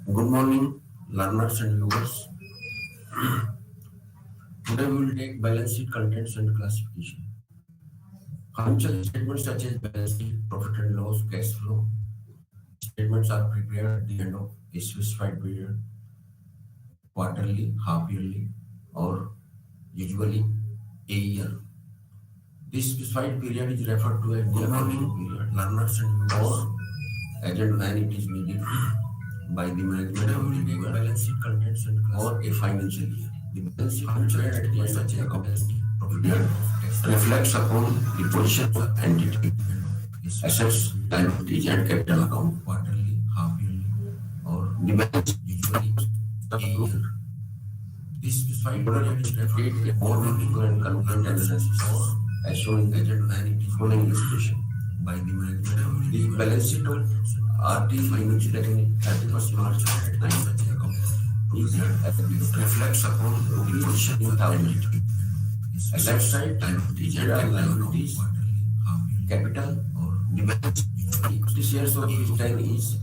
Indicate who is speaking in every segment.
Speaker 1: Good morning, learners and viewers. Today we will take balance sheet contents and classification. Financial statements such as balance sheet, profit and loss, cash flow statements are prepared at the end of a specified period, quarterly, half yearly, or usually a year. This specified period is referred to as the accounting period. Learners and viewers, as and when it is needed by the management of the balance sheet contents and or a financial year. The balance sheet prepared at the end of the accounting year reflects upon the position of entity, assets, liabilities, and capital account quarterly, half yearly, or the balance usually the year. This specified period is referred a more logical and concurrent analysis as shown in the following illustration by the management of the balance sheet of RT financial technique 31st March 1990 reflects upon the position in thousand. Left side, liabilities, capital, demands. The shares of this 10 is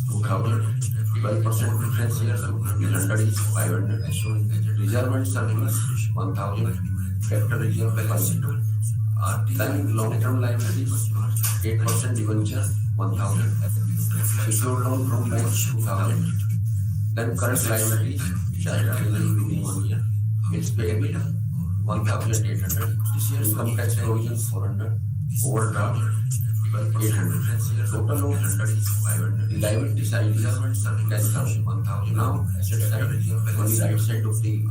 Speaker 1: 2000, 12% difference shares of 100 is 500, as shown. Reserve and surplus 1000, capital reserve 500. Then long-term liabilities 8% debenture 1000, secured loan from bank 2000. Then current liabilities within 1 year, bills payable 1800, income tax provisions 400, overdraft 800, total loan 500, liability side is 10,000. Now asset side on the right side of the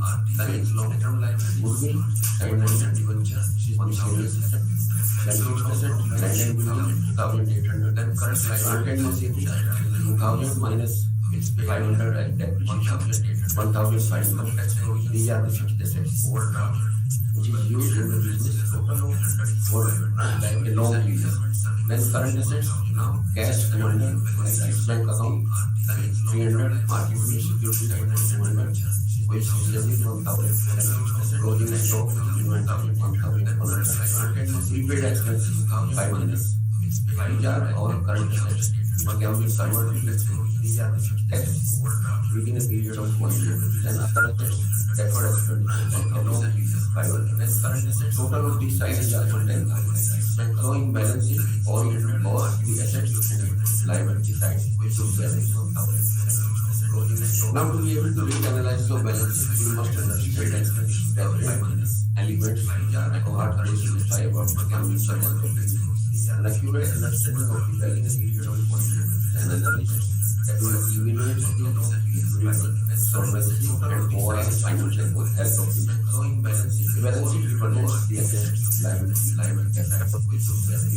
Speaker 1: long-term liability, goodwill 700, this is miscellaneous asset. Then fixed asset, land and building 2,800. Then current liability machinery 2,000 minus 500 and depreciation 1,500. These are the fixed assets. Overdraft, which is used in the business total for a long period. Then current assets, cash, money, bank account 300, market-based securities 200, which is 1,000. Closing stock inventory 1,000. Prepaid expenses 500. These are all current assets. Can be converted. These are the fixed assets within a period of 1 year. Then other assets, deferred expenditure 500. Then current assets, total of these sizes are 10,000. So in balance sheet, all the assets liability side should be 1,000. Now to be able to read analysis of balance sheet, we must understand elements required to simplify about the an accurate understanding of the balance sheet and analysis that will eliminate the solvency and overall financial health of the balance sheet. The balance sheet represents the assets, liability,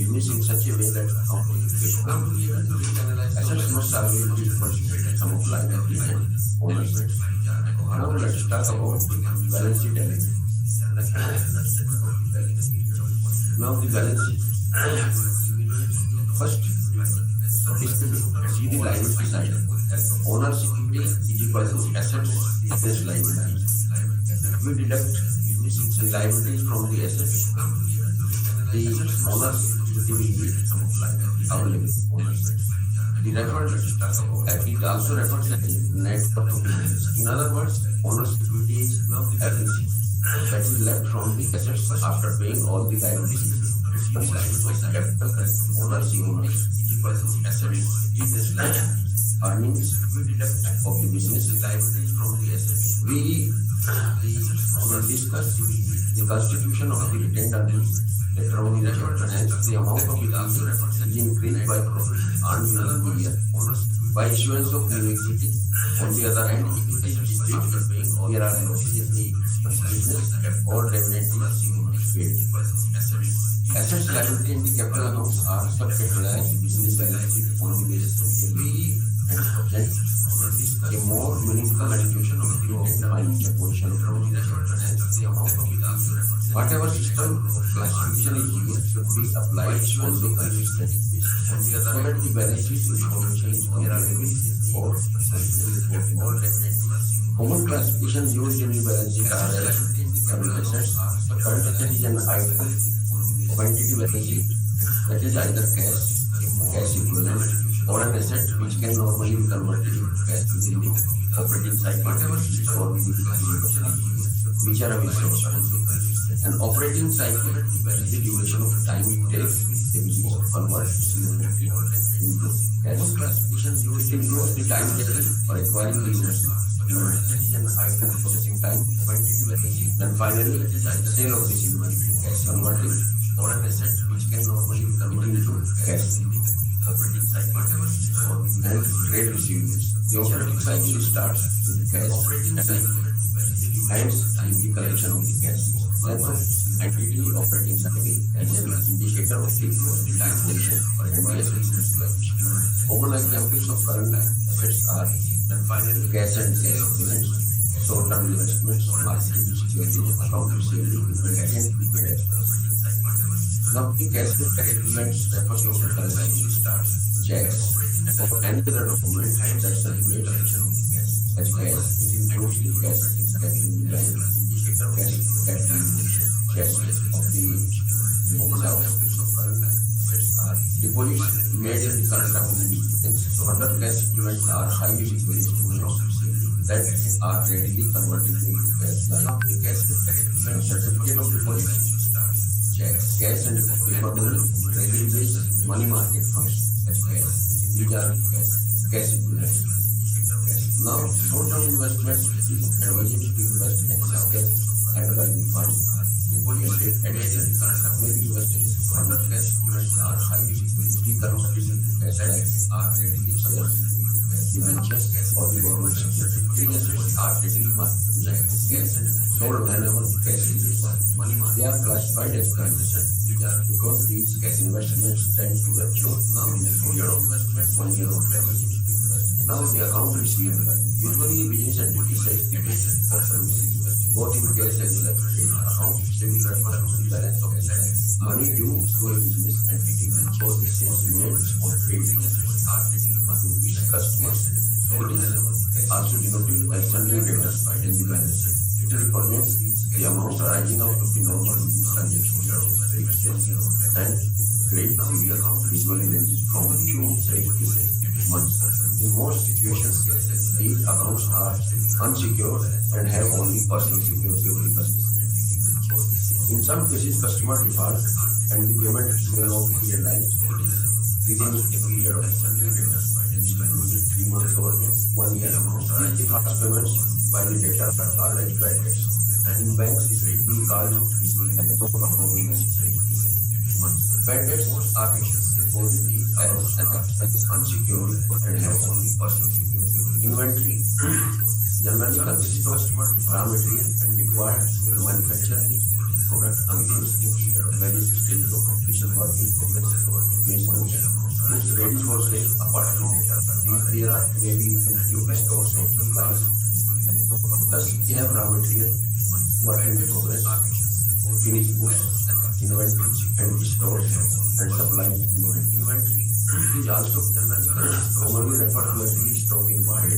Speaker 1: business in such a way that assets must always be considered some of liability and ownership. Now let's talk about the balance sheet element. Now the balance sheet. First, see the liability side. Owner's equity is equal to assets against liabilities. We deduct the liabilities from the assets. The owner's equity will be available. The referred it also refers to net worth of the business. In other words, owner's equity is everything that is left from the assets after paying all the liabilities. Capital owners assets earnings of the business liabilities from the assets. We discuss the constitution of the retained earnings later on in the chapter. Hence, the amount of equity is increased by profit earned during the year by issuance of new equity. On the other hand, equity is distributed. Here are losses in the business or dividend paid. Assets, liability, and the capital accounts are subcapitalized business balance sheet on the basis of equity and present a more meaningful attribution of the financial position of the amount of whatever system of classification is used should be applied on the consistent basis. So that the balance sheet information is comparable or reporting. Common classification used in the balance sheet are as current assets. Current asset is an item quantity balance sheet that is either cash equivalent, or an asset which can normally be converted into cash within the operating cycle or within the which are available. An operating cycle is the duration of time it takes a business to convert into cash. Classification used includes the time taken for acquiring the investment, processing time, then finally sale of this investment, cash converting or an asset which can normally be converted into cash. Operating cycle and trade receivables. The operating cycle starts with the cash and the collection of the cash. Therefore, entity operating cycle is an indicator of the taxation or common examples of current assets are cash and cash equivalents, short-term investments, marketing securities, account receivable, cash and liquid assets. Now, the cash equivalents refers to currency, checks, or any other document that circulates as cash. It includes the cash kept in the bank, cash kept in checks of the house, deposits made in the current account. Other cash equivalents are highly liquid instruments that are readily converted into cash, like the cash certificate of deposit, checks, cash and paper money, treasury-based money market funds. These are cash equivalents. Now, short-term investments is advisable to invest in excess cash held by the fund. Deposit addition may be invested in other cash equivalents are highly liquidity converted into cash, like are readily shares, debentures, or the government security. Fixed assets are readily marketable like cash and sold whenever cash is money. They are classified as current assets because these cash investments tend to mature now in a period of 1 year or less. Now the account receivable. Usually business entity says the business for services, both in cash as well as trade. Account receivable refers to the balance of money due to a business entity for the sales made or trade to its customers. It is also denoted by sundry debtors in the balance sheet. It represents the amounts arising out of the normal business transactions and credit account usually ranges from 2 to 6 months. In most situations, these accounts are unsecured and have only personal security of the customer. In some cases, customer defaults and the payment may not be realized within a period of 3 months or 1 year. These default payments by the debtor are called as bad debts, and in banks it will be called bad debts are reported as unsecured and have only personal security. Inventory generally consists of raw material and required to manufacture the product until various stages of completion work in progress is ready for sale apart from data. There are maybe inventory stores or supplies. Thus, we have raw material, work in progress, finished goods, inventory, and stores and supplies. Inventory is also commonly referred to as restocking period.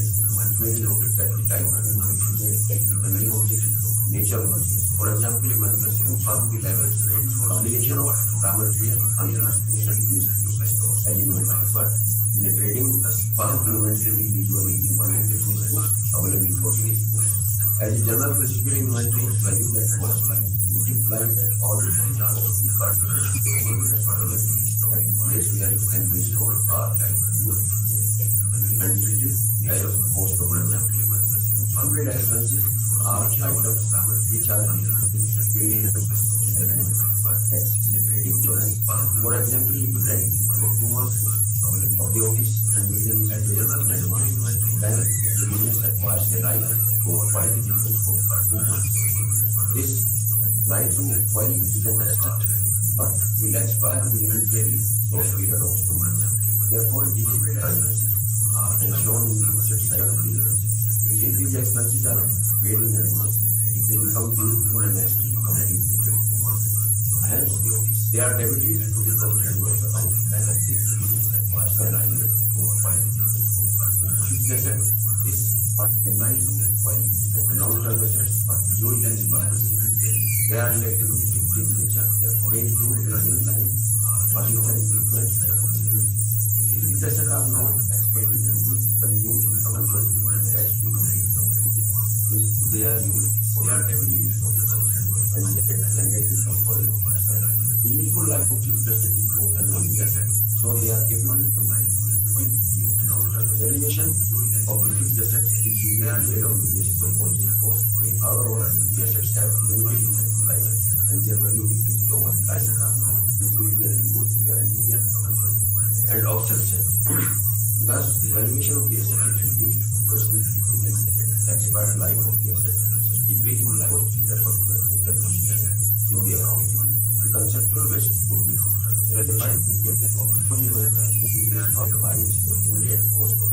Speaker 1: May be noted at the time depending on the nature of business. For example, a manufacturing firm will have a combination of raw material and as inventory, but in a trading firm, inventory will usually include the finished goods available for sale. As a general principle, inventory is valued at cost. It implies that all the funds are in current place where it can be stored are good and treated as a cost of example. Unpaid expenses are items which are paid For example, if you rent for 2 months of the office and building is paid in advance, then the business acquires the right to file the dividend for 2 months. This right to file is an asset, but will expire within a very short period of 2 months. Therefore, it is expenses and shown in the asset side of the business. If these expenses are paid in advance, they become due for the next accounting period. Hence, they are debited to the profit and loss account and the business acquires the right to file the dividend for 2 months. Fixed asset, this part combined with long-term assets, but during the they are relatively fixed in nature. They include building line, furniture equipment, fixed assets are not expected to be consumed in some they are used for their debited and they can get income for it. The useful life of fixed assets is more than 1 year, so they are capable of valuation of the fixed assets is usually made on the basis of original cost. However, the assets have limited useful life and their value decreases over time, including their goods, guarantee, and option sales. Thus, valuation of the asset is reduced proportionally to the expired life of the asset, decreasing the cost of the particular position in the account. The conceptual basis would be verified with the not buying the cost of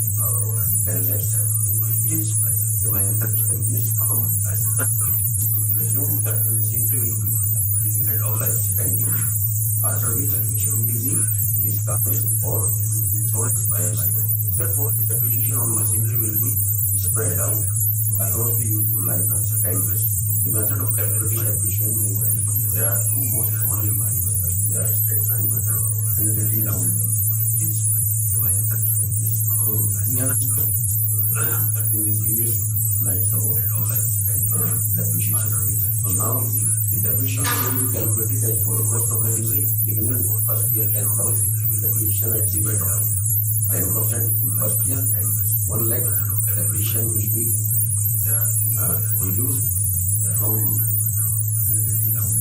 Speaker 1: and less. It is the manufacturing discount assume that the simply will be and all that spending. After which the discounted or sold by life. Therefore, the depreciation on machinery will be spread out across the useful life of certain years. The method of calculating depreciation is very. There are two most commonly used methods. There are straight line method and written down method. We have discussed in the previous slides about depreciation. So now the depreciation will be calculated as for the cost of machinery beginning in first year 10,000, depreciation at the rate of 10% in first year, and 1 lakh depreciation will be reduced from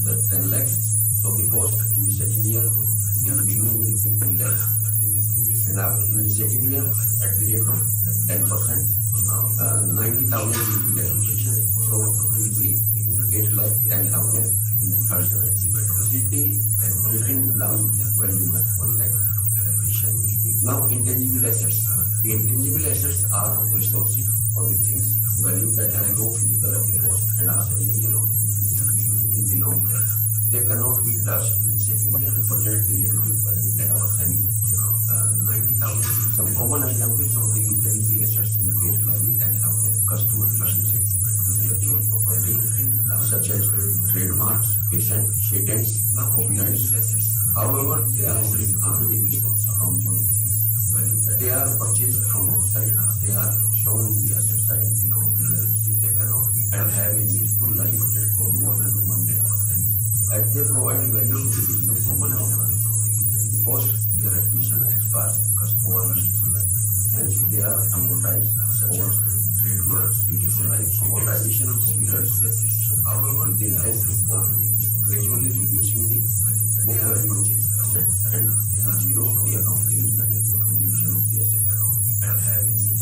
Speaker 1: the 10 lakhs. So the cost in the second year in the beginning will be 10 lakhs, and after in the second year at the rate of 10%, 90,000 will be depreciation. So it will be 8 lakh 10,000 in the third year. This is the written down value method. 1 lakh depreciation will be. Now intangible assets. The intangible assets are resources or the things value that have no physical cost and are sitting in the long term. They cannot be touched in the second year to project the relative value that are standing. 90,000. Some common examples of the intangible assets include customer relationships, such as trademarks, patents, copyrights. However, they are only included in the accounting things. They are purchased from outside. They are shown in the asset side in the loan. They cannot be and have a useful life for more than 1 year. As they provide value to the business, cost their acquisition expires customer useful life. Hence, they are amortized over trademarks, useful life, amortization of copyrights. However, they have gradually reducing the book value of asset and zero the accounting division of the asset.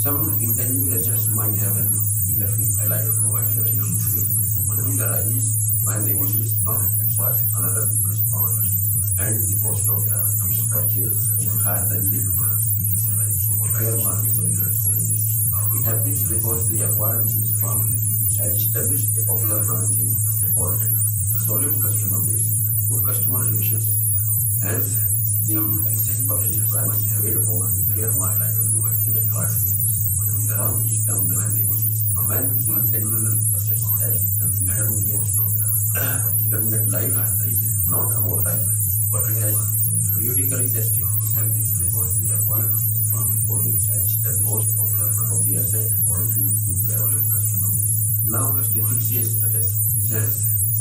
Speaker 1: Some intangible assets might have an indefinite life provided such as it arises when the business firm acquires another business firm and the cost of its purchase is higher than the fair market value of the business. It happens because the acquired business firm has established a popular branch in or solid customer base, good customer relations, as the excess purchase price paid over the fair market value of the acquired business. One is termed as the when the intangible assets has an intermediate life is not amortized, but it has periodically tested. It happens because the acquired business firm recorded as the most popular of the asset or now the fixed assets, which has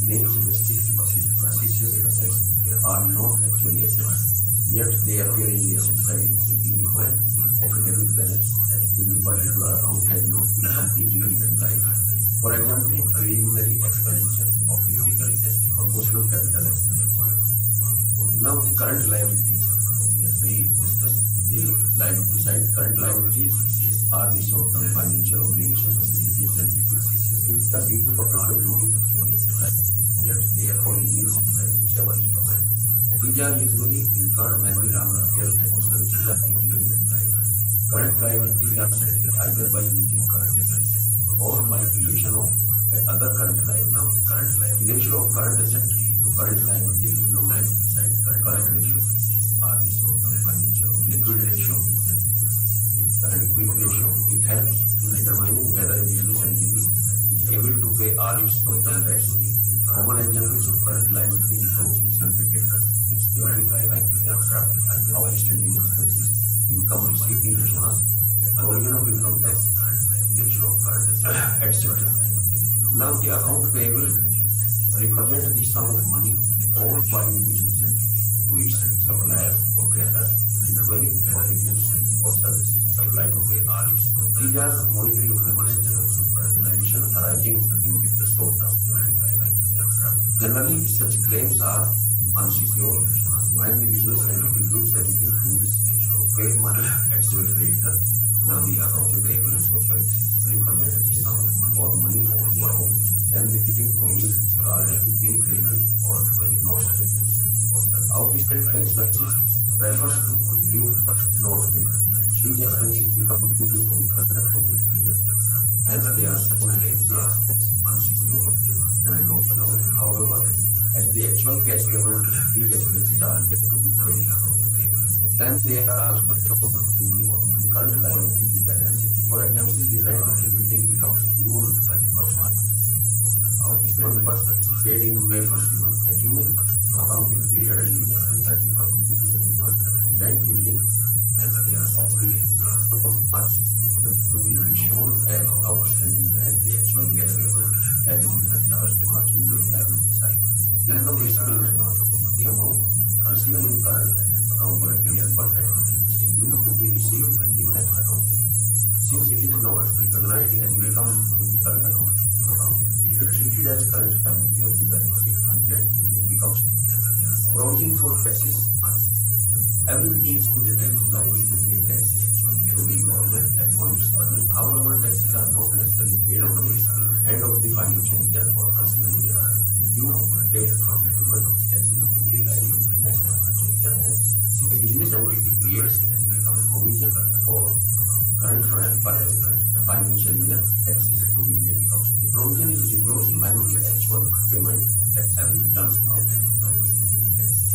Speaker 1: names listed assets, are not actually assets, yet they appear in the asset side simply because of a debit balance in the particular account has not been completely reconciled. For example, preliminary expenditure of periodically tested proportional capital expenditure. Now the current liabilities. We discussed the liability side. Current liabilities are the short-term financial obligations of the business entities. Which are due for yet they are originally whichever. These are usually incurred when the raw material and services are included. Current liabilities are settled either by using current assets or by creation of other current liability. Now the ratio of current asset to current liability is known as current ratio are the short-term financial liquid ratio and quick ratio. It helps in determining whether a business entity is able to pay all its short-term debts. Common examples of current liability include its purely banking contract, outstanding expenses, income received in insurance, provision of income tax, ratio of current asset, etc. Now the account payable represents the sum of money owed by the business entity to its supplier or creditors, intervening or agents or services supplied to pay all its. These are monetary obligations of current arising in the short term. Generally, such claims are unsecured when the business entity gives a written promise to pay money to a creditor for the account payable for services. Represent the sum of money or money owed, then the written promise is called as being credited or not paid. Outstanding expenses refers to due not paid. These expenses become due to the conduct of the period, and they are unsecured and not allowed. However, as the actual cash payment, these expenses are yet to be paid. Then they are also supposed to be current liability balance. For example, the rent of the building becomes due on 31st March. Outstanding was paid in May 21, assuming accounting period and each expense has become the rent building, and they are already of March to be shown as outstanding rent. The actual cash payment as on 31st March in the liability side. Income received in advance of the amount received in current accounting year per time is due to be received in the next accounting. Since it is not recognized as income in the current accounting period, treated as current liability of the balance sheet and then it becomes due. Provision for taxes. Every business is liable to pay taxes to the government at one its earning. However, taxes are not necessarily paid at the end of the financial year or preceding year. You pay for the payment of taxes to be liable in the next financial year. Hence, a business entity creates provision for current financial year taxes to be paid. The provision is reversed when the actual payment of taxes returns out.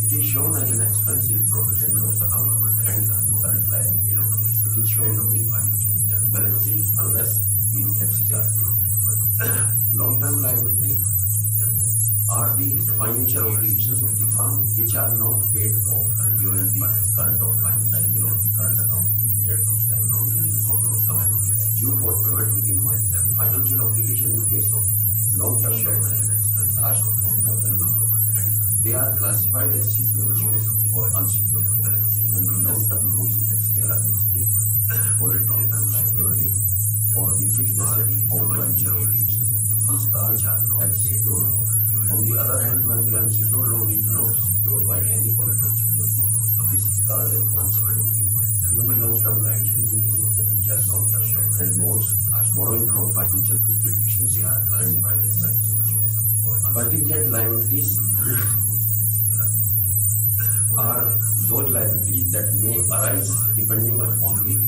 Speaker 1: It is shown as an expense in profit and loss account and current liability. It is shown on the financial year balance sheet unless these taxes are paid. Long-term liability are the financial obligations of the firm which are not paid off during the current or financial year of the current accounting period. Provision is not due for payment within 1 year. Financial obligation in case of long-term debt are more than 1 year. They are classified as secured loans or unsecured loans. When the long-term loans are collateral security or the fixed asset owned by the obligations of the first card as secured loan. On the other hand, when the unsecured loan is not secured by any collateral security, this is called as unsecured. When the long-term liabilities in case of just long-term and bonds borrowing from financial institutions are classified as secured. Contingent liabilities are those liabilities that may arise depending upon the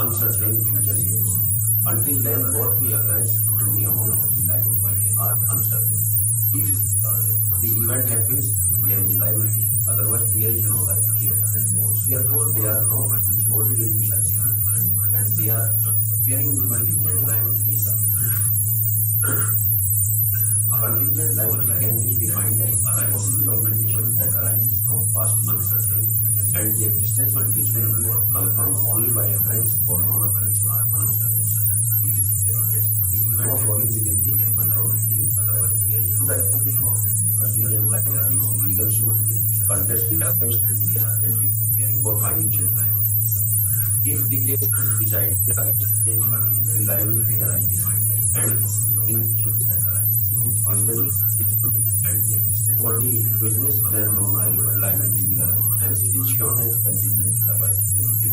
Speaker 1: uncertain future events. Until then, both the occurrence and the amount of the liability are uncertain. If the event happens, there is liability. Otherwise, there is no liability and bonds. Therefore, they are not recorded in the liability and they are appearing in contingent liabilities. Contingent liability can be defined as a possible obligation that arises from past uncertain and the existence of which may be confirmed only by occurrence or non-occurrence of uncertain. Not only within the control. Otherwise, there is no contingent liability is legal suit, contested against for financial. If the case is decided the liability arises and in for the business then no liability will arise. Hence it is shown as contingent liability.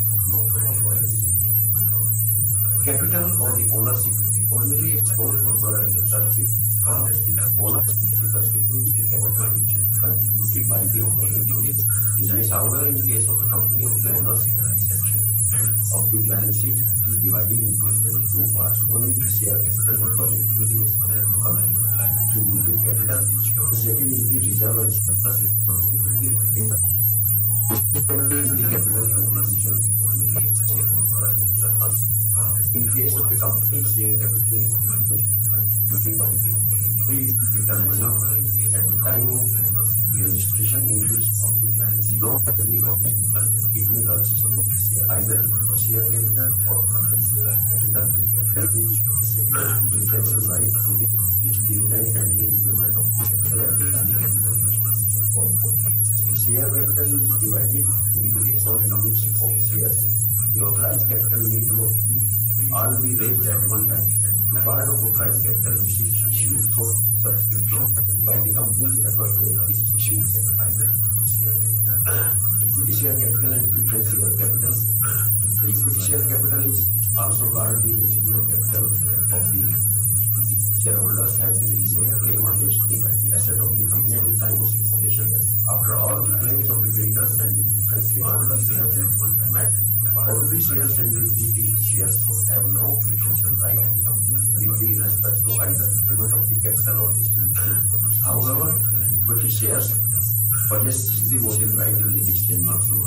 Speaker 1: Capital or the owner's equity. Ordinarily exposed for ownership constitutes the capital contributed by the owner. It is however in case of the company of the owner's section of the balance sheet, it is divided into two parts. Only the share capital and contributed capital. The second is the reserve and surplus. The capital contribution. In case of the company, share capital is contributed by the determining at the time of the registration in which of the balance sheet. No capital, it may consist of either share capital or capital. Second, differential right to the dividend and the repayment of the capital at the time of the share capital is divided into four groups of shares. The authorized capital need not all be raised at one time. The part of authorized capital which is issued for subscription by the company is referred to as issued capital. Equity share capital and preference share capital. The equity share capital is also called the residual capital of the shareholders have the residual claim against the asset of the company at the time of liquidation. After all the claims of the creditors and the preference shareholders have been met, ordinary shares and the equity shares have no preferential right with respect to either payment of the capital or distribution. However, equity shares possess the voting right in the exchange market.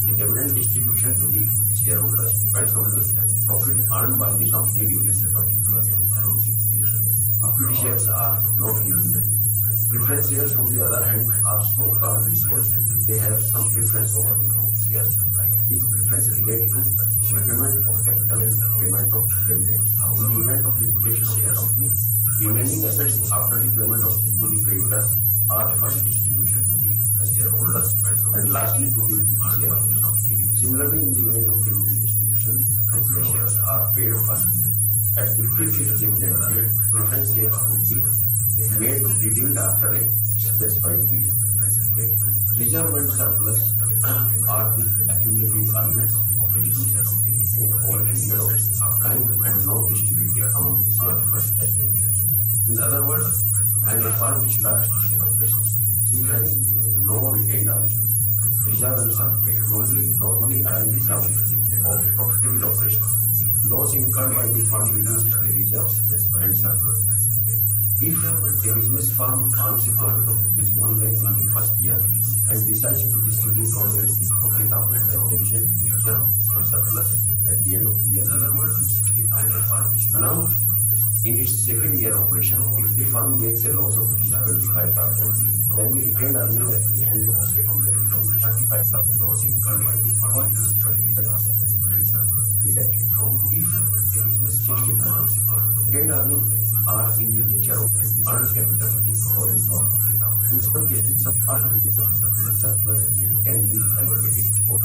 Speaker 1: The dividend distribution to the shareholders depends on the profit earned by the company during a particular time. Equity shares are not limited. Preference shares, on the other hand, are so called shares. They have some preference over the shares. These preference relate to repayment of capital and payment of dividends. In the event of liquidation of the company, remaining assets after the payment of the creditors are first distribution to the shareholders and lastly to the share of the company. Similarly, in the event of dividend distribution, the preference shares are paid first. At the fixed dividend rate, preference shares would be made redeemed after a specified period. Reserve and surplus are the accumulated earnings of a business over a period of time and not distributed among the shareholders. In other words, when a firm starts the share operations, she has no retained earnings. Reserve and surplus normally arises out of profitable operations. Loss incurred by the fund reduces the reserves and surplus. If a business firm earns a profit of rupees 1 lakh in the first year and decides to distribute all its profit after taxation to the reserve and surplus at the end of the year, in other words, 60,000. Now, in its second year operation, if the firm makes a loss of 25,000, then the retained earning at the end of the second year becomes 35,000. Loss incurred by the firm is deducted from if a business 60,000. Retained earning are in the nature of earned capital or income. In some cases, some part of the surplus can be allocated for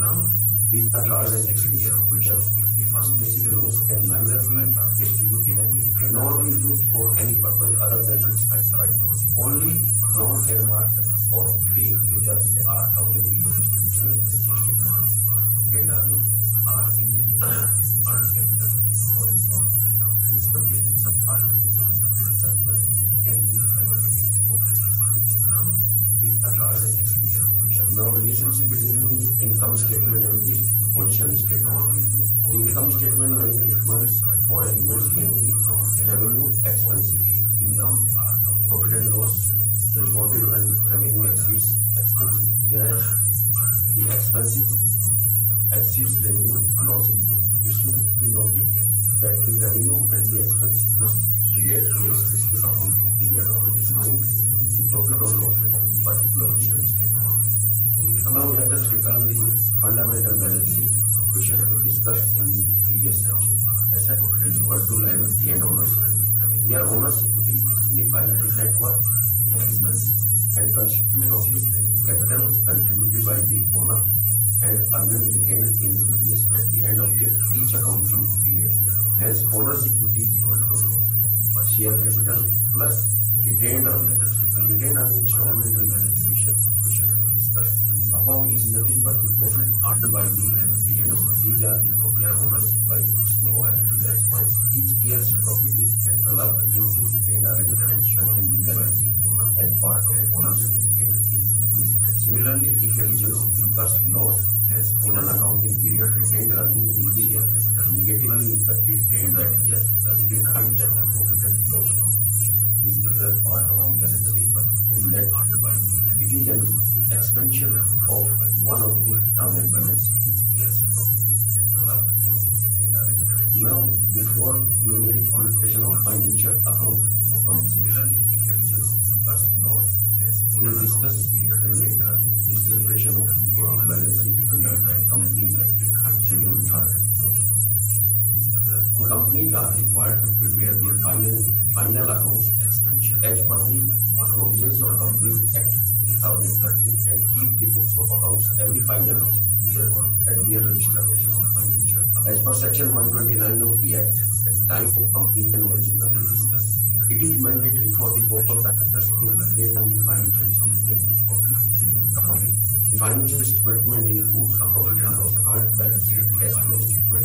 Speaker 1: now. These are called as expenditure operations. The first basic reserves can neither be distributed nor be used for any purpose other than specified. Only non-earmarked or free reserves are available for distribution. Retained earnings are in the earned capital or income. In some cases, some part of the surplus can be allocated for now. These are called as expenditure operations. Now, relationship between the income statement and the position statement. The income statement requires four elements, namely revenue, expense, income, profit and loss, reported when revenue exceeds expenses, whereas the expenses exceeds revenue, loss is booked. It should be noted that the revenue and the expense must relate to a specific accounting period, which is the profit or loss of the particular position statement. Now let us recall the fundamental balance sheet equation discussed in the previous section. Asset is equal to liability and owner's. Here owner's equity signifies the net worth of business and constitute of the capital contributed by the owner and earnings retained in the business at the end of each accounting period. Hence, owner's equity is equal to share capital plus retained earnings. Retained earnings shown in the presentation discussed above is nothing but the profit earned by the business. These are the profit owners by Snow and hence each year's profit is clubbed into retained earnings and shown in the balance sheet as part of owner's retained income. Similarly, if a business incurs loss in an accounting period, retained earnings will be negatively impacted in that year. Thus, we find that the profit and loss the integral part of the balance sheet, but in that it is an expansion of one of the term of balance sheet. Each year's profit is now before you make preparation of financial account of company. Similarly, if a business incurs loss, we will discuss this preparation of negative balance sheet under the company's schedule 3rd. The companies are required to prepare their final accounts as per the provisions of Companies Act 2013 and keep the books of accounts every final year at their register. As per Section 129 of the Act, at the time of company annual general meeting, it is mandatory for the board of directors to maintain the financial statement of the company. The financial statement includes a profit and loss account, balance sheet, cash flow statement,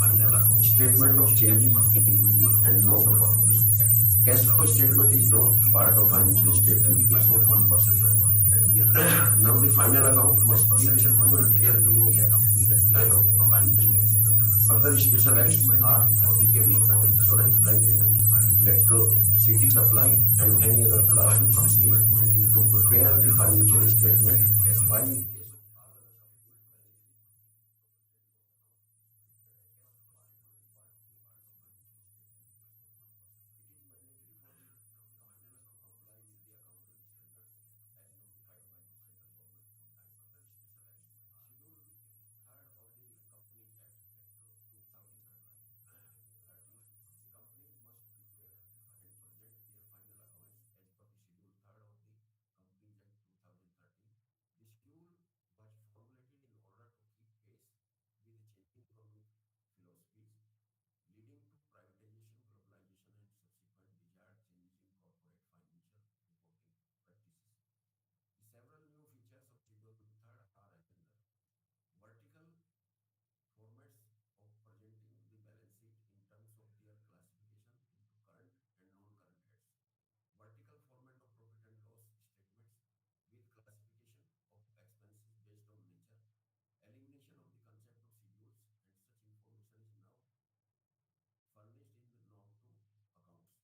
Speaker 1: statement of changes in equity, and note of accounts. Cash flow statement is not part of financial statement in case of 1%. Now the final account must be Section 128 of the company at the time of financial statement. Further special acts are applicable for insurance, banking, electricity supply, and any other class of companies to prepare the financial statement while leading to privatization, globalization, and subsequent desired changes in corporate financial reporting practices. The several new features of Schedule 3rd are as under vertical formats of presenting the balance sheet in terms of their classification into current and non-current heads. Vertical format of profit and loss statements with classification of expenses based on nature. Elimination of the concept of schedules, and such information is now furnished in the note to accounts.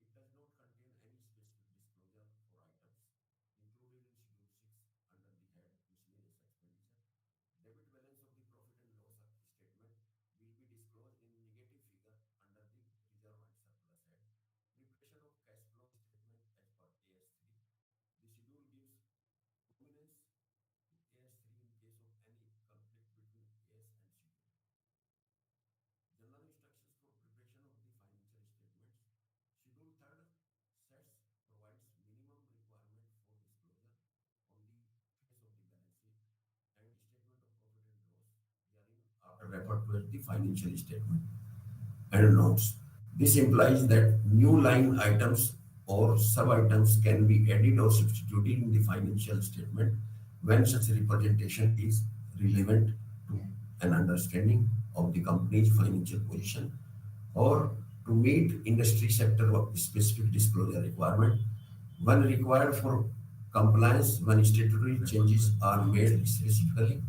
Speaker 1: It does not contain any specific disclosure for items included in Schedule 6 under the head Miscellaneous Expenditure. Debit balance of the profit and loss statement will be disclosed in negative figure under the reserve and surplus head. Preparation of cash flow statement as per AS3. The schedule gives prominence to AS3 in case of any conflict between AS and schedule. General instructions for preparation of the financial statements. Schedule 3rd sets provides minimum requirement for disclosure on the face of the balance sheet and statement of profit and loss. Therein are referred to as the financial statement and notes. This implies that new line items or sub-items can be added or substituted in the financial statement when such representation is relevant to an understanding of the company's financial position or to meet industry sector specific disclosure requirement when required for compliance when statutory changes are made specifically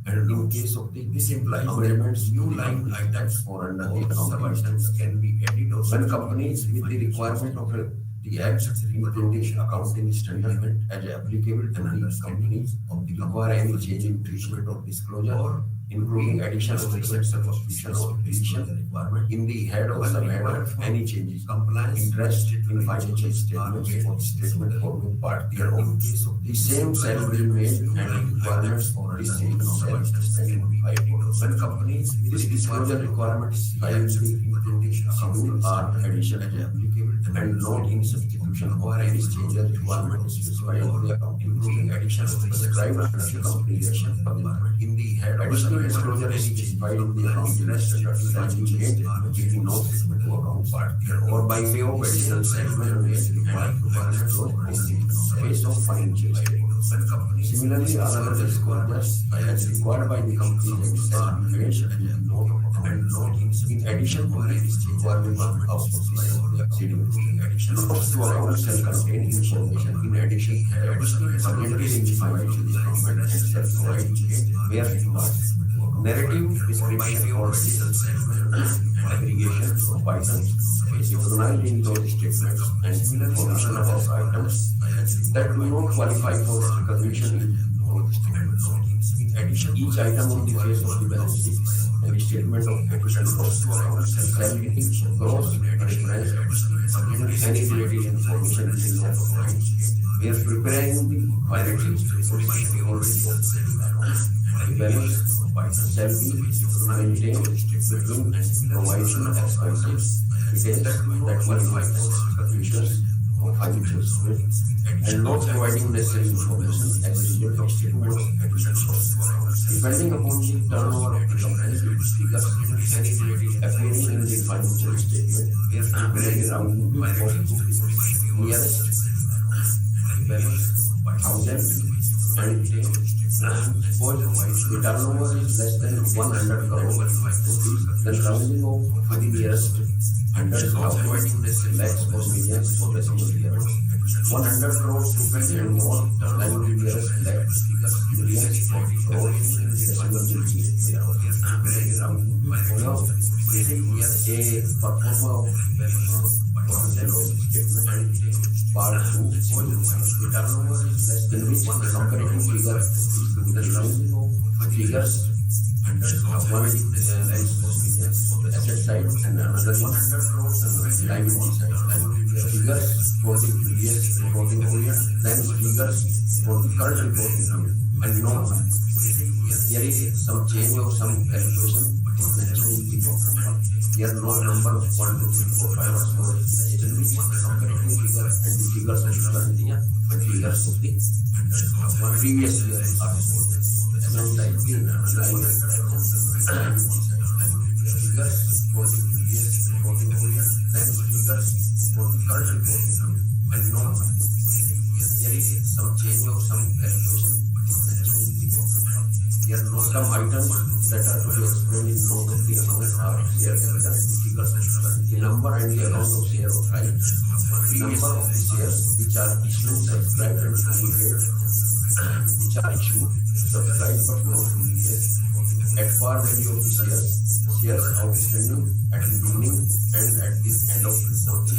Speaker 1: and in case of this implies amendments new line items or under the sub-items can be added or when companies meet the requirement of the Act including accounting standard as applicable to the companies of the require any change in treatment or disclosure or including additional statements of official or decision requirement in the head or sub-head of any changes, compliance, interest in financial statements or statement forming part thereof. The same shall be made and requirements for this change shall be specified. When companies this disclosure requirements filed including schedule are additional as applicable and not in substitution or any change requirement specified in the accounting including addition of prescribed under company election in the head. Additional disclosure is specified in the accounting standards that you made giving no statement to account partner or by way of additional settlement made required to furnish growth in the face of financial statement. Similarly, another disclosures as required by the company legislation and note of account in addition to the requirement of notes to account shall contain information in addition pertaining in the financial statement and shall provide where required narrative description or aggregation of items recognized in those statements and information about items that do not qualify for recognition in those statements. In addition, each item on the face of the balance sheet and the statement of profit and loss shall be cross reference any related information in the account. We are preparing the financial statements the balance shall be maintained between provision of expenses, details that qualify for features of financial statement, and not providing necessary information as a result of statement of depending upon the turnover of the company, figures appearing in the financial statement, we are preparing around nearest balance 1,000 and suppose the turnover is less than 100 crore rupees, then rounding off to the nearest hundreds of lakhs or millions for decimal year. 100 crore rupees and more than the nearest lakhs, millions of crores in decimal year. A performer of statement part 2 the turnover is less than which comparative figure the rounding of figures of one asset side and another 100 crores liability side figures for the previous reporting period then figures for the current reporting period and no there is some change or some calculation mentioned in the document. Here no number of 1, 2, 3, 4, 5 or so in which comparative figure and the figures of the current year and figures of the previous year are reported. Not like the figures for the previous reporting period, then figures for the current reporting period, and no there is some change or some calculation mentioned in the document. Here no some items that are to be explained in note of the account are share capital, the number and the amount of share of right, the number of the shares which are issued, subscribed and fully paid, which are issued, subscribed but not fully paid, at par value of the shares outstanding at the beginning and at the end of report.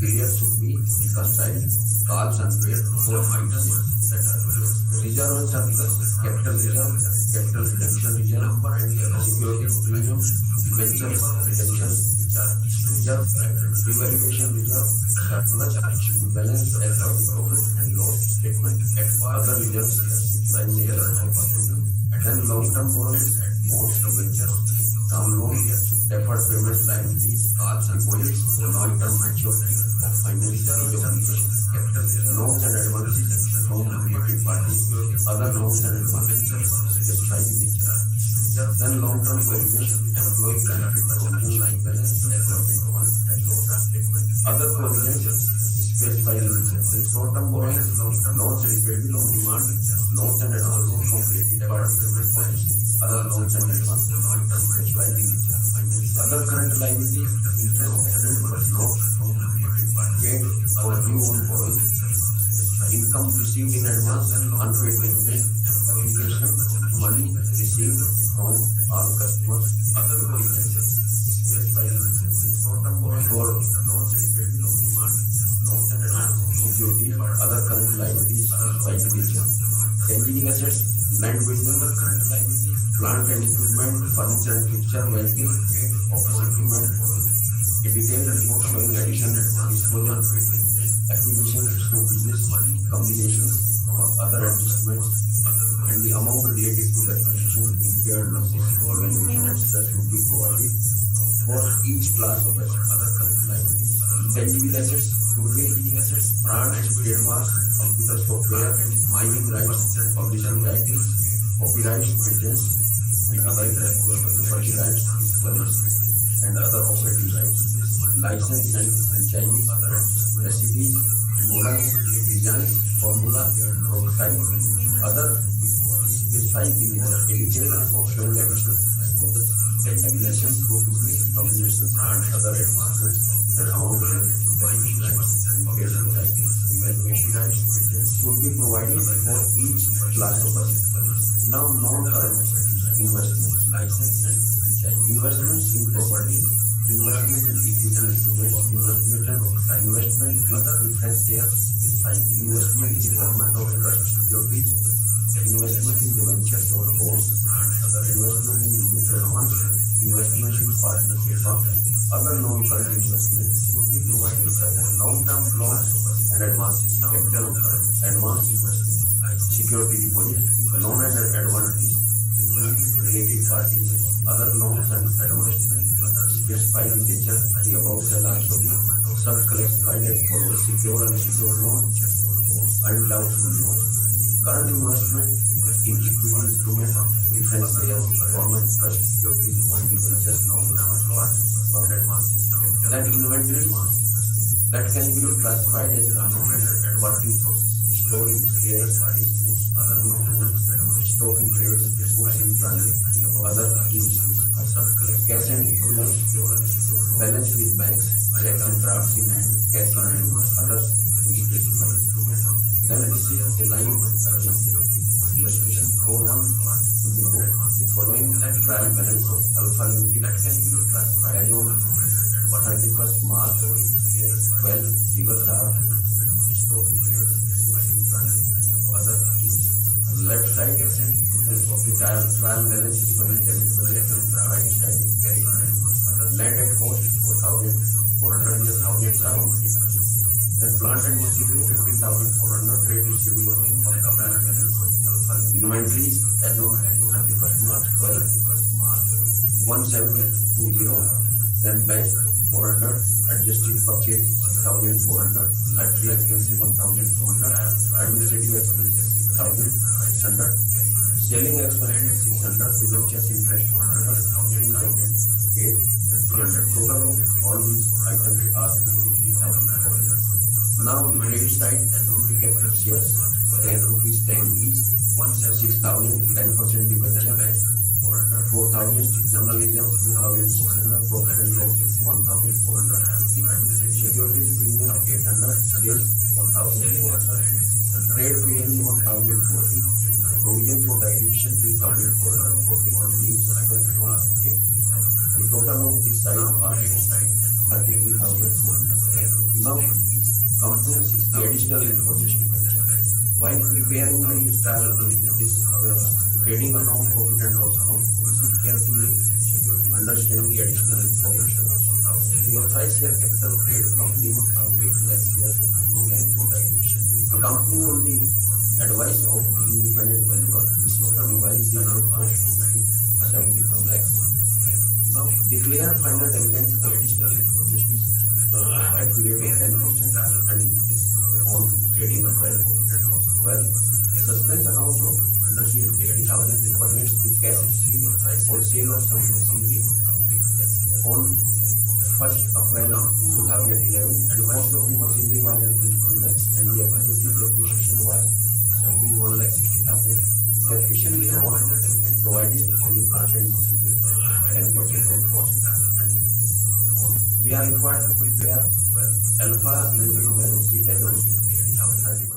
Speaker 1: Period should be reconciled, calls unpaid for items. Reserve and surplus, capital reserve, capital redemption reserve, security premium, ventures redemption, reserve, revaluation reserve, surplus, balance as of the profit and loss statement, other reserves, and long-term borrowings, bonds, ventures, term loan, deferred payment liabilities, deposits, long-term maturity of financial obligations, loans and advances from related parties, other loans and advances specified in nature. Then long-term provision, employee benefit, provision like balance, other provisions specified in nature. Then short-term borrowings, loans repayable on demand, loans and advances from related parties, other loans and advances specified in nature. Other current liabilities, interest and loans paid or due on borrowing, income received in advance, unpaid dividend, application, money received from all customers, other provisions specified in short-term borrowing or loans repayable on demand, loans and advances, security, other current liabilities specified in nature. Changing assets, land building, current liabilities, plant and equipment, furniture and fixture, vehicle, office equipment, a detailed report showing addition, disposal, acquisitions through business, combinations, or other adjustments, and the amount related to the acquisition, impaired losses, valuation, etc. should be provided for each class of assets. Other current liabilities, Tangible assets could be brand and trademark, computer software, mining rights, publishing titles, copyrights, patents, and other property rights, and other operating rights, license and franchise, recipes, models, designs, formula, prototype, other specified in nature, a detailed report showing additional regulations, obligations, and other advancements and amount evaluation rights would be provided for each class of assets. Now, non-current investments, license and franchise, investments in property, investment in equity instruments, investment in preference shares, investment in government or trust securities, investment in debentures or bonds, investment in mutual funds, investment in partnership funds, other non-current investments would be provided for long-term loans and advances, capital advance investments, security deposit, loan and advances, related parties, other loans and advances specified in nature. The above shall also be sub-classified as follows: secure and secure loan, and doubtful loan. Current investment in equity instruments, preference shares, government trust securities, and debentures, non advances. That inventory that can be classified as working process, stored in shares, other stock in trade, books in transit, other uses, cash and equivalent, balance with banks, checks and drafts in hand, cash on hand, others to be specified. Then this is a live illustration for one with the book. The following trial balance of Alpha Limited that can be classified as on 31st March 12. Figures are stock in trade, other left side of the trial balance is for the right side carry land at cost 4,400,000. Then plant and machinery 15,400, trade receivable inventories as of 31st March 12, 1720. Then bank 400, adjusted purchase 6,400, factory expenses 1,200, administrative expenses 1,600, selling expenses 600, debentures interest 400, income 800. Total of all these items are 53,400. Now the credit side, equity capital shares 10 rupees 10 each, 6,000, 10% debenture 4,000, journalism 2,600, profit and loss 1,400, securities premium 800, sales 1,000, trade premium 1,040, provision for digestion 3,440, leaves the total of this side are 33,400. Now come to the additional information. While preparing the trial this trading account, profit and loss account, we should carefully understand the additional information. The authorized share capital trade company 8 lakh shares for digestion. The company on the advice of the independent valuer wishes to revise the amount of 75 lakhs. Now declare final dividend of additional information at the rate of 10% and on trading account. Well, suspense account of under 80,000 represents the cash received on sale of some machinery on 1st April 2011. The cost of the machinery was 1 lakh and the accumulated depreciation was 1,60,000. Depreciation is provided on the plant and machinery 10% of cost. We are required to prepare Alpha Limited balance sheet as on 30,000.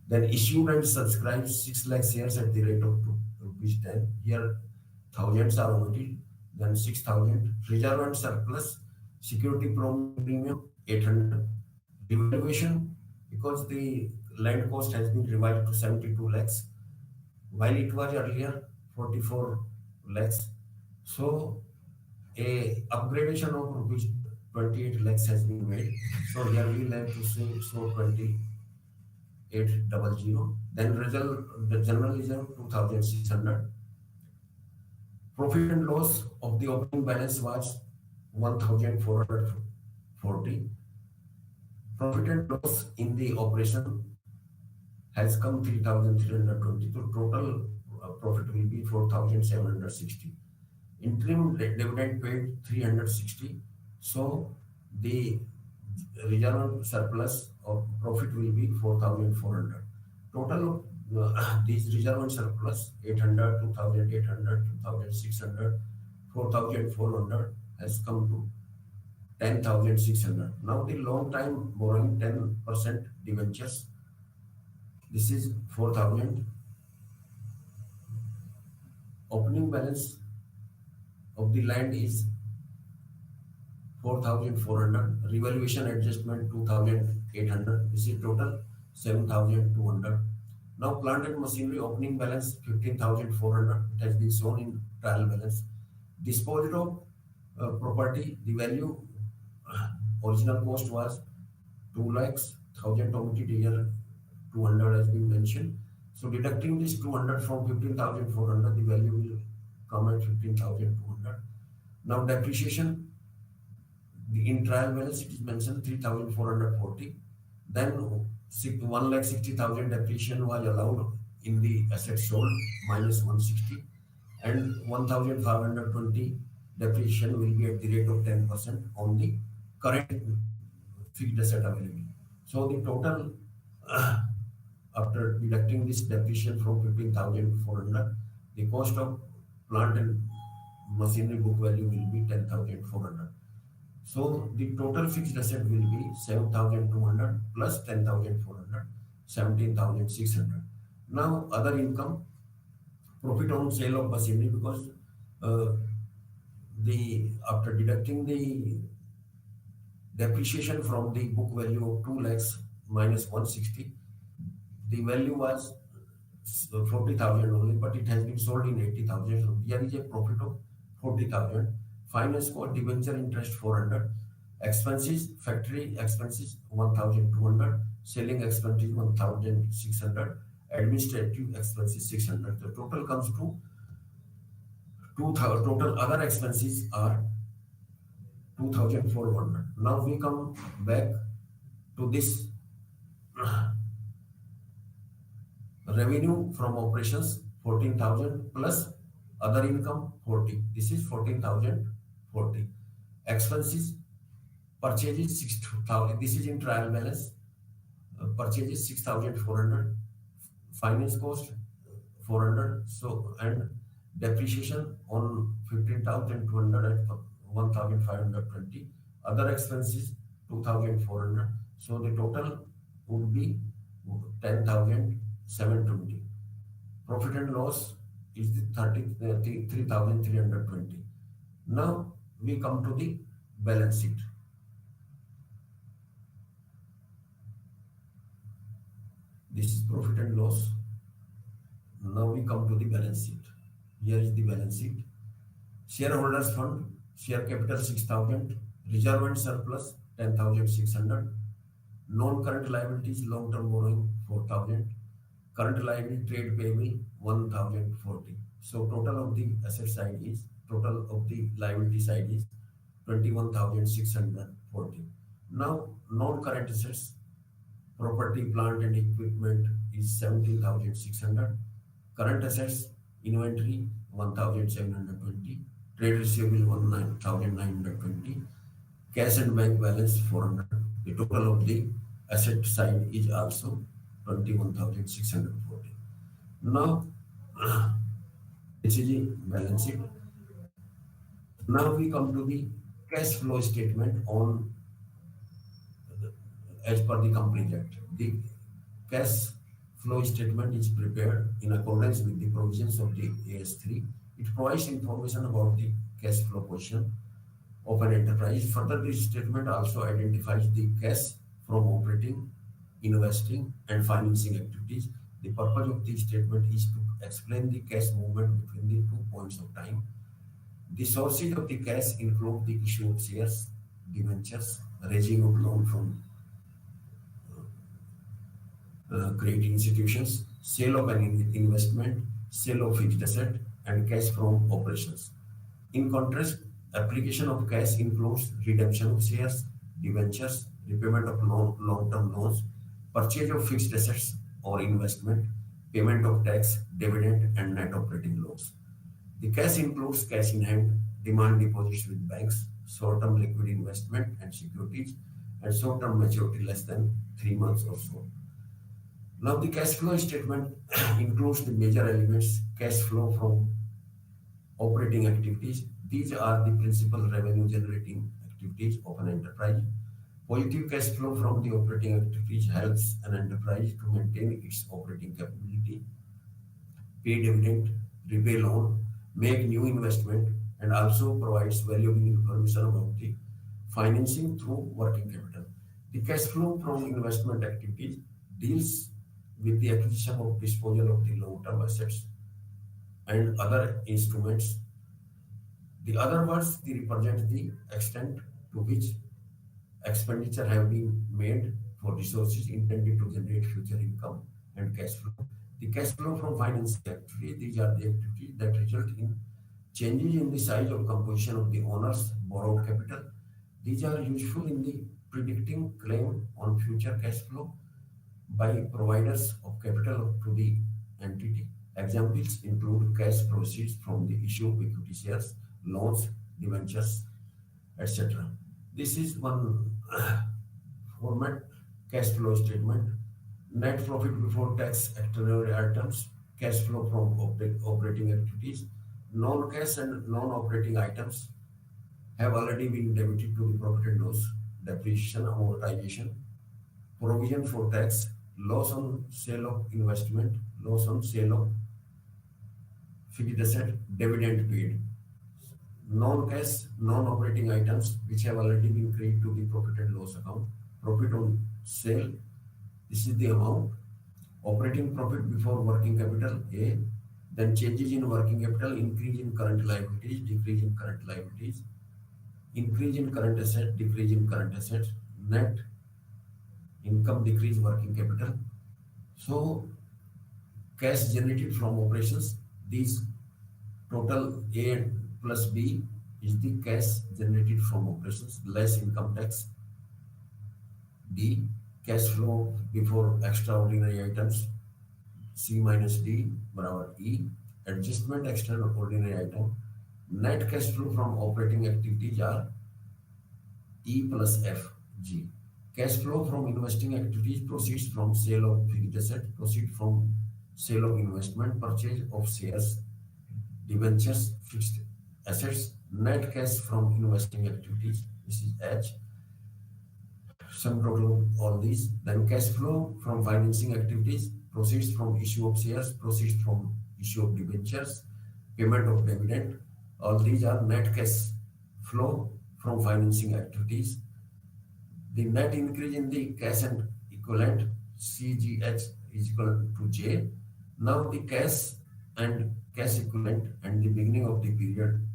Speaker 1: Then issued and subscribed 6 lakh shares at the rate of rupees 10. Here thousands are omitted. Then 6,000. Reserve and surplus. Security premium 800. Revaluation, because the land cost has been revised to 72 lakhs, while it was earlier 44 lakhs. So a upgradation of rupees 28 lakhs has been made. So here we will have to say so 2800. Then result, the general reserve 2600. Profit and loss of the opening balance was 1440. Profit and loss in the operation has come 3,320. So total profit will be 4,760. Interim dividend paid 360. So the reserve surplus of profit will be 4,400. Total these reserve and surplus 800, 2,800, 2,600, 4,400 has come to 10,600. Now the long time borrowing 10% debentures. This is 4,000. Opening balance of the land is 4,400. Revaluation adjustment 2,800. This is total 7,200. Now plant and machinery opening balance 15,400. It has been shown in trial balance. Disposal of property, the value original cost was 2 lakhs, 1,000 omitted here, 200 has been mentioned. So deducting this 200 from 15,400, the value will come at 15,200. Now depreciation, in trial balance it is mentioned 3,440. Then 1,60,000 depreciation was allowed in the asset sold minus 160, and 1,520 depreciation will be at the rate of 10% on the current fixed asset available. So the total after deducting this depreciation from 15,400, the cost of plant and machinery book value will be 10,400. So the total fixed asset will be 7,200 plus 10,400, 17,600. Now other income, profit on sale of machinery, because the after deducting the depreciation from the book value of 2 lakhs minus 160, the value was 40,000 only, but it has been sold in 80,000. So here is a profit of 40,000. Finance cost, debenture interest 400. Expenses, factory expenses 1,200. Selling expenses 1,600. Administrative expenses 600. The total comes to 2,000. Total other expenses are 2,400. Now we come back to this revenue from operations 14,000 plus other income 40. This is 14,040. Expenses, purchases 6,000. This is in trial balance. Purchases 6,400. Finance cost 400. So and depreciation on 15,200 at 1,520. Other expenses 2,400. So the total would be 10,720. Profit and loss is the 3,320. Now we come to the balance sheet. This is profit and loss. Now we come to the balance sheet. Here is the balance sheet. Shareholders fund, share capital 6,000, reserve and surplus 10,600, non-current liabilities, long-term borrowing 4,000, current liability, trade payable 1,040. So total of the asset side is, total of the liability side is 21,640. Now non-current assets, property, plant and equipment is 17,600. Current assets, inventory 1,720. Trade receivable 1,920. Cash and bank balance 400. The total of the asset side is also 21,640. Now this is the balance sheet. Now we come to the cash flow statement on as per the Companies Act. The cash flow statement is prepared in accordance with the provisions of the AS3. It provides information about the cash flow position of an enterprise. Further, this statement also identifies the cash from operating, investing, and financing activities. The purpose of this statement is to explain the cash movement between the 2 points of time. The sources of the cash include the issue of shares, debentures, raising of loan from credit institutions, sale of an investment, sale of fixed asset, and cash from operations. In contrast, application of cash includes redemption of shares, debentures, repayment of long-term loans, purchase of fixed assets or investment, payment of tax, dividend, and net operating loans. The cash includes cash in hand, demand deposits with banks, short-term liquid investment and securities, and short-term maturity less than 3 months or so. Now, the cash flow statement includes the major elements: cash flow from operating activities. These are the principal revenue generating activities of an enterprise. Positive cash flow from the operating activities helps an enterprise to maintain its operating capability, pay dividend, repay loan, make new investment, and also provides valuable information about the financing through working capital. The cash flow from investment activities deals with the acquisition or disposal of the long-term assets and other instruments. The other words, they represent the extent to which expenditure have been made for resources intended to generate future income and cash flow. The cash flow from financing activity, these are the activities that result in changes in the size or composition of the owner's borrowed capital. These are useful in the predicting claim on future cash flow by providers of capital to the entity. Examples include cash proceeds from the issue of equity shares, loans, debentures, etc. This is one format: cash flow statement. Net profit before tax extraordinary items, cash flow from operating activities. Non-cash and non-operating items have already been debited to the profit and loss: depreciation, amortization, provision for tax, loss on sale of investment, loss on sale of fixed asset, dividend paid. Non-cash, non-operating items which have already been credited to the profit and loss account. Profit on sale, this is the amount. Operating profit before working capital, A. Then changes in working capital: increase in current liabilities, decrease in current liabilities, increase in current asset, decrease in current assets, net income, decrease working capital. So cash generated from operations, these total A plus B is the cash generated from operations less income tax. D, cash flow before extraordinary items, C minus D barabar E. Adjustment extraordinary item, net cash flow from operating activities are E plus F, G. Cash flow from investing activities: proceeds from sale of fixed asset, proceeds from sale of investment, purchase of shares, debentures, fixed assets. Net cash from investing activities, this is H. Sum total of all these. Then cash flow from financing activities: proceeds from issue of shares, proceeds from issue of debentures, payment of dividend. All these are net cash flow from financing activities. The net increase in the cash and equivalent, CGH, is equal to J. Now the cash and cash equivalent and the beginning of the period,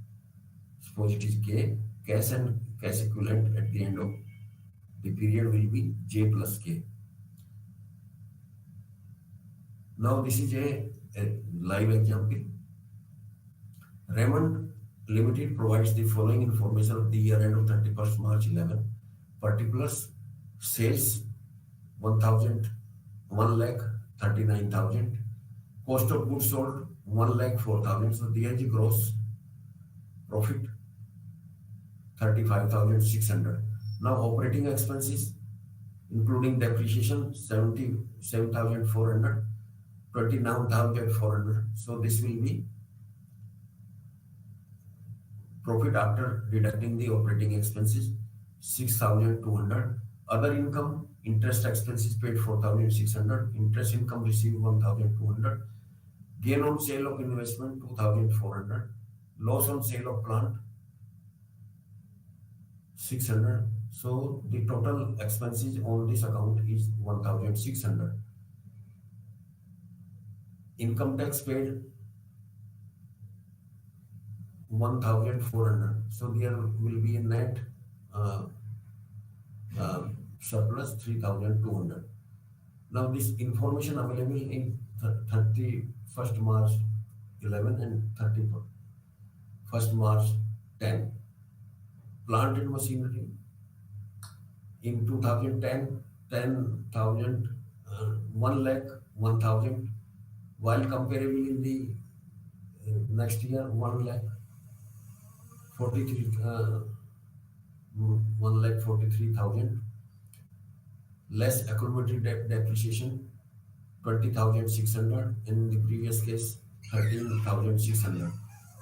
Speaker 1: suppose it is K, cash and cash equivalent at the end of the period will be J plus K. Now this is a live example. Raymond Limited provides the following information of the year end of 31st March 11. Particulars: sales 1,39,000. Cost of goods sold 1,04,000. So there is a gross profit 35,600. Now operating expenses including depreciation 77,400, 29,400. So this will be profit after deducting the operating expenses 6,200. Other income interest expenses paid 4,600, interest income received 1,200, gain on sale of investment 2,400, loss on sale of plant 600. So the total expenses on this account is 1,600. Income tax paid 1,400. So there will be a net uh, surplus 3,200. Now this information available in 31st March 11 and 31st March 10. Plant and machinery in 2010, 10,000, 1 lakh 1,000, while comparable in the next year 1 lakh 43, 1 lakh 43,000, less accumulated depreciation 20,600, in the previous case 13,600.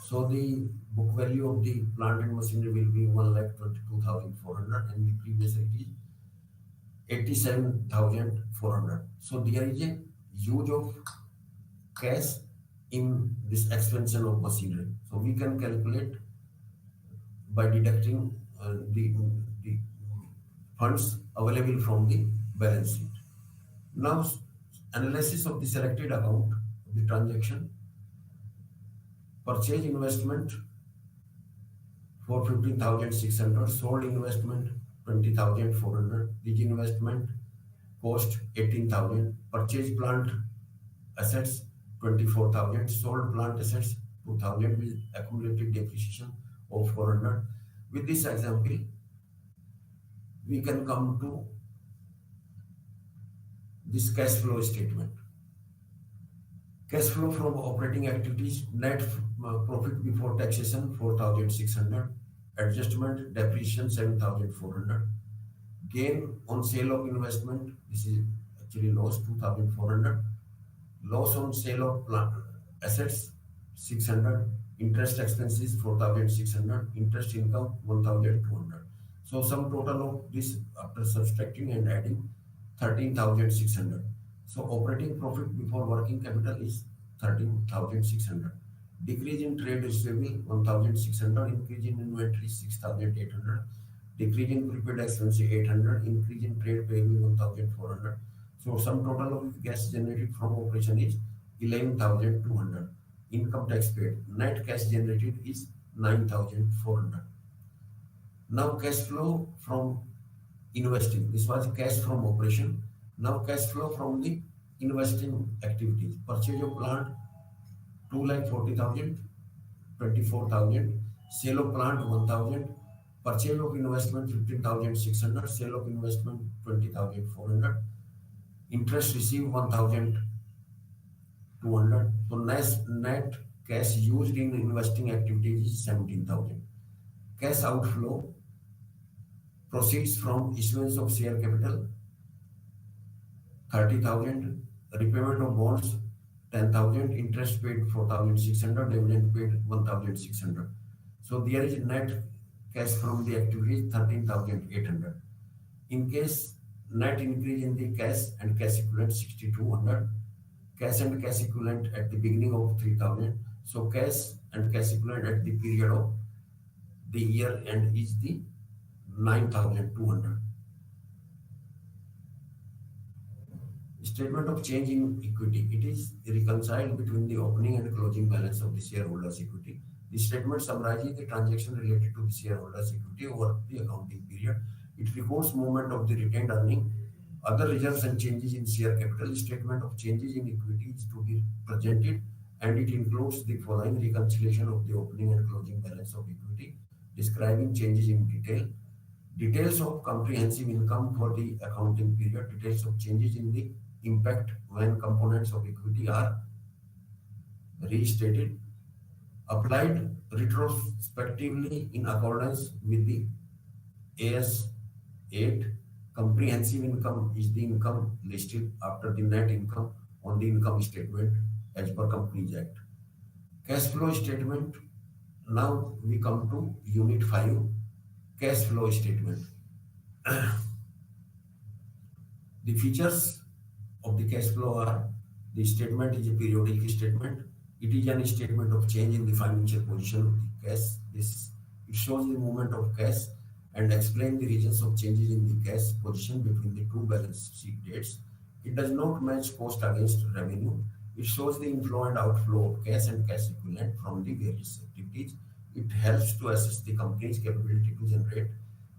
Speaker 1: So the book value of the plant and machinery will be 1,22,400, and the previous it is 87,400. So there is a use of cash in this expansion of machinery. So we can calculate by deducting the funds available from the balance sheet. Now, analysis of the selected account of the transaction. Purchase investment for 15,600, sold investment 20,400. This investment cost 18,000. Purchase plant assets 24,000. Sold plant assets 2,000 with accumulated depreciation of 400. With this example, we can come to this cash flow statement. Cash flow from operating activities, net profit before taxation 4,600, adjustment depreciation 7,400, gain on sale of investment, this is actually loss 2,400, loss on sale of plant assets 600, interest expenses 4,600, interest income 1,200. So sum total of this after subtracting and adding 13,600. So operating profit before working capital is 13,600. Decrease in trade receivable 1,600. Increase in inventory 6,800. Decrease in prepaid expense 800. Increase in trade payable 1,400. So sum total of cash generated from operation is 11,200. Income tax paid. Net cash generated is 9,400. Now cash flow from investing. This was cash from operation. Now cash flow from the investing activities. Purchase of plant 2,40,000, 24,000. Sale of plant 1,000. Purchase of investment 15,600. Sale of investment 20,400. Interest received 1,200. So net cash used in investing activities is 17,000. Cash outflow, proceeds from issuance of share capital 30,000, repayment of bonds 10,000, interest paid 4,600, dividend paid 1,600. So there is net cash from the activities 13,800. In case net increase in the cash and cash equivalent 6,200, cash and cash equivalent at the beginning of 3,000. So cash and cash equivalent at the period of the year end is the 9,200. Statement of change in equity. It is reconciled between the opening and closing balance of the shareholders' equity. The statement summarizes the transaction related to the shareholders' equity over the accounting period. It records movement of the retained earning, other reserves and changes in share capital. The statement of changes in equity is to be presented, and it includes the following: reconciliation of the opening and closing balance of equity, describing changes in detail, details of comprehensive income for the accounting period, details of changes in the impact when components of equity are restated, applied retrospectively in accordance with the AS 8. Comprehensive income is the income listed after the net income on the income statement as per Companies Act. Cash flow statement. Now we come to Unit 5, cash flow statement. The features of the cash flow are: the statement is a periodic statement. It is an statement of change in the financial position of the cash. It shows the movement of cash and explain the reasons of changes in the cash position between the two balance sheet dates. It does not match cost against revenue. It shows the inflow and outflow of cash and cash equivalent from the various activities. It helps to assess the company's capability to generate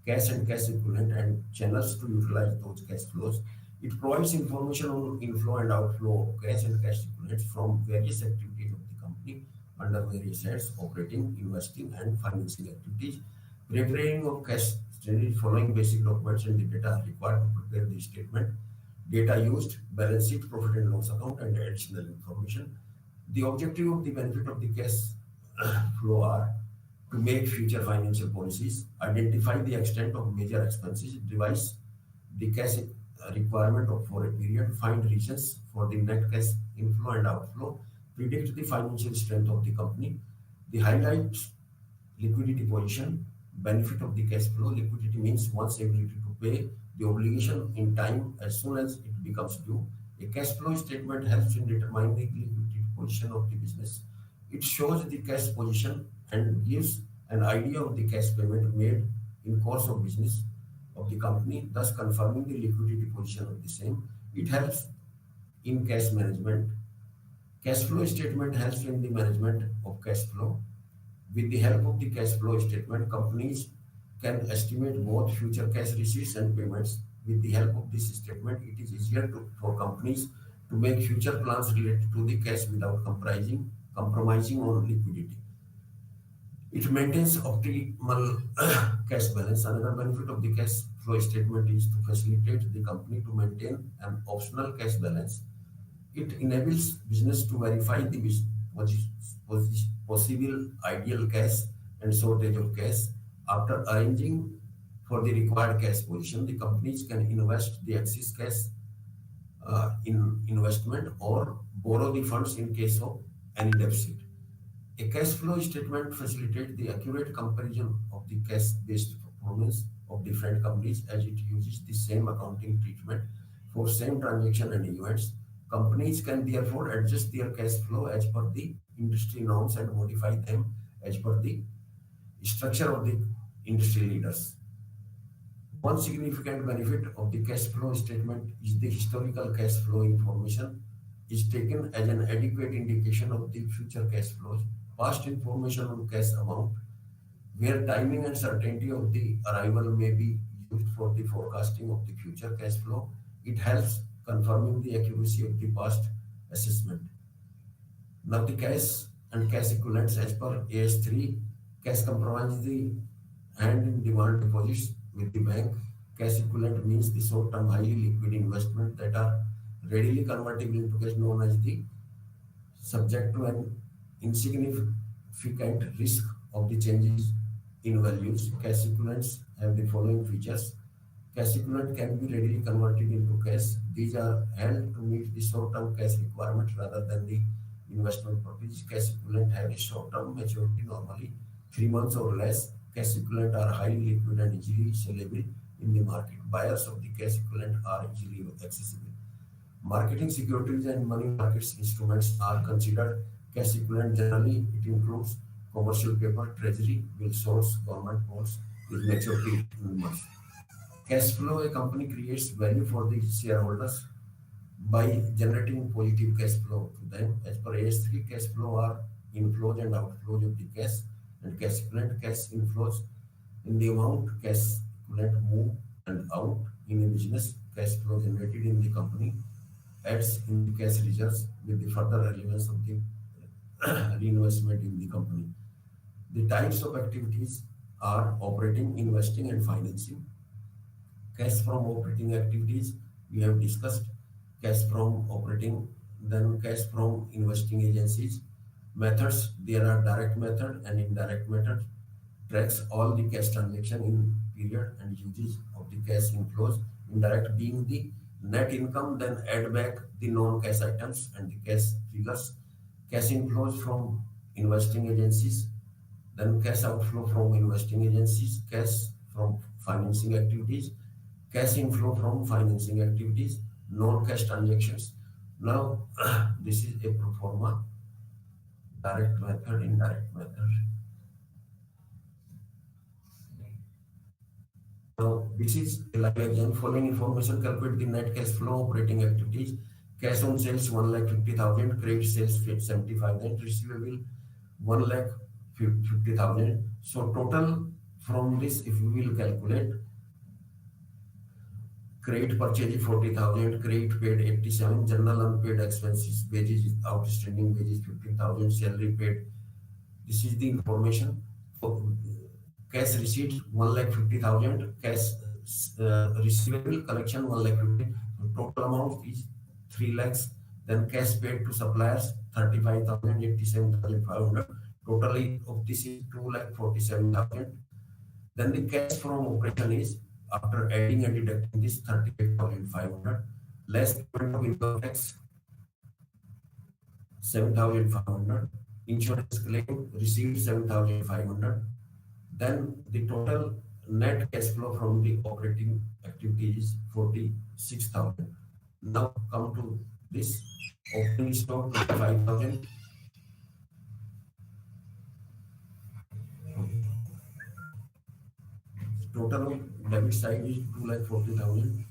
Speaker 1: cash and cash equivalent and channels to utilize those cash flows. It provides information on inflow and outflow of cash and cash equivalents from various activities of the company under various heads: operating, investing, and financing activities. Preparing of cash strategy following basic documents and the data required to prepare the statement. Data used: balance sheet, profit and loss account, and additional information. The objective of the benefit of the cash flow are to make future financial policies, identify the extent of major expenses, devise the cash requirement for a period, find reasons for the net cash inflow and outflow, predict the financial strength of the company. The highlights: liquidity position, benefit of the cash flow. Liquidity means one's ability to pay the obligation in time as soon as it becomes due. A cash flow statement helps in determining the liquidity position of the business. It shows the cash position and gives an idea of the cash payment made in course of business of the company, thus confirming the liquidity position of the same. It helps in cash management. Cash flow statement helps in the management of cash flow. With the help of the cash flow statement, companies can estimate both future cash receipts and payments. With the help of this statement, it is easier for companies to make future plans related to the cash without compromising on liquidity. It maintains optimal cash balance. Another benefit of the cash flow statement is to facilitate the company to maintain an optional cash balance. It enables business to verify the possible ideal cash and shortage of cash. After arranging for the required cash position, the companies can invest the excess cash in investment or borrow the funds in case of any deficit. A cash flow statement facilitates the accurate comparison of the cash-based performance of different companies as it uses the same accounting treatment for same transaction and events. Companies can therefore adjust their cash flow as per the industry norms and modify them as per the structure of the industry leaders. One significant benefit of the cash flow statement is the historical cash flow information is taken as an adequate indication of the future cash flows. Past information on cash amount, where timing and certainty of the arrival may be used for the forecasting of the future cash flow. It helps confirming the accuracy of the past assessment. Now the cash and cash equivalents as per AS3, cash compromises the hand in demand deposits with the bank. Cash equivalent means the short-term highly liquid investment that are readily convertible into cash, known as the subject to an insignificant risk of the changes in values. Cash equivalents have the following features. Cash equivalent can be readily converted into cash. These are held to meet the short-term cash requirement rather than the investment purpose. Cash equivalent have a short-term maturity, normally 3 months or less. Cash equivalent are highly liquid and easily sellable in the market. Buyers of the cash equivalent are easily accessible. Marketing securities and money markets instruments are considered cash equivalent. Generally, it includes commercial paper, treasury, bill sorts, government bonds with maturity in months. Cash flow: a company creates value for the shareholders by generating positive cash flow to them. As per AS3, cash flow are inflows and outflows of the cash and cash equivalent. Cash inflows in the amount cash equivalent move and out in a business. Cash flow generated in the company adds in the cash reserves with the further relevance of the reinvestment in the company. The types of activities are operating, investing, and financing. Cash from operating activities we have discussed. Cash from operating, then cash from investing agencies. Methods: there are direct method and indirect method. Tracks all the cash transaction in period and uses of the cash inflows. Indirect being the net income, then add back the non-cash items and the cash figures. Cash inflows from investing agencies, then cash outflow from investing agencies. Cash from financing activities. cash inflow from financing activities, non-cash transactions. Now, this is a pro forma direct method, indirect method. Now, this is a live example. Following information, calculate the net cash flow operating activities. Cash on sales 1,50,000, credit sales 75,000, receivable 1,50,000. So total from this, if we will calculate, credit purchase 40,000, credit paid 87, general unpaid expenses, wages, outstanding wages 15,000, salary paid. This is the information. For cash receipt 1,50,000, cash receivable collection 1,50,000. Total amount is 3 lakhs. Then cash paid to suppliers 35,000, 87,500. Total of this is 2,47,000. Then the cash from operation is, after adding and deducting this, 38,500, less payment of income tax 7,500, insurance claim received 7,500. Then the total net cash flow from the operating activity is 46,000. Now come to this opening stock 25,000. Total debit side is 2,40,000.